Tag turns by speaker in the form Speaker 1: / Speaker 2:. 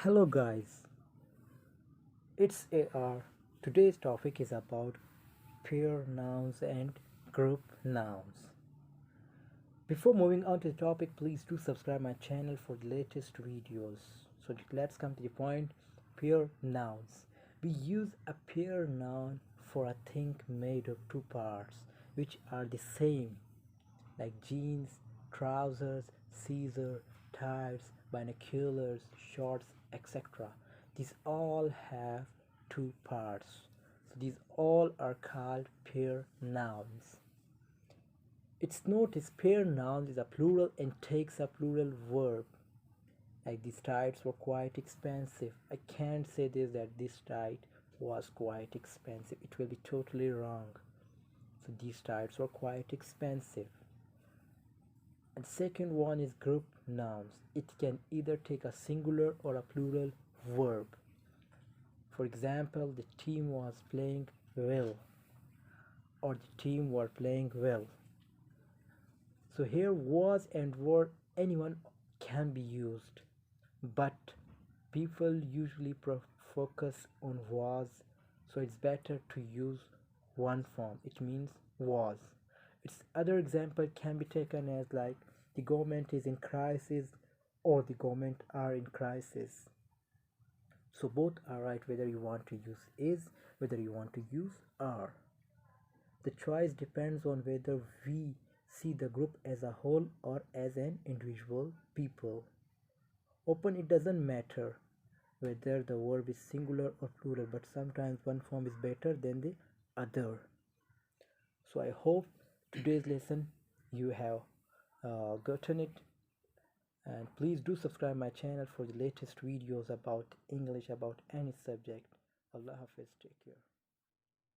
Speaker 1: Hello guys, it's AR. Today's topic is about pair nouns and group nouns. Before moving on to the topic, please do subscribe my channel for the latest videos. So let's come to the point. Pair nouns. We use a pair noun for a thing made of two parts which are the same, like jeans, trousers, scissors, ties, binoculars, shorts, etc. These all have two parts. So these all are called pair nouns. It's noticed pair noun is a plural and takes a plural verb. Like these tights were quite expensive. I can't say this that this tight was quite expensive. It will be totally wrong. So these tights were quite expensive. And second one is group nouns. It can either take a singular or a plural verb. For example, the team was playing well, or the team were playing well. So here was and were anyone can be used, but people usually focus on was, so it's better to use one form. It means was. Its other example can be taken as like the government is in crisis or the government are in crisis. So both are right, whether you want to use is, whether you want to use are. The choice depends on whether we see the group as a whole or as an individual people. Open, it doesn't matter whether the verb is singular or plural, but sometimes one form is better than the other. So I hope today's lesson you have gotten it, and please do subscribe my channel for the latest videos about English, about any subject. Allah Hafiz, take care.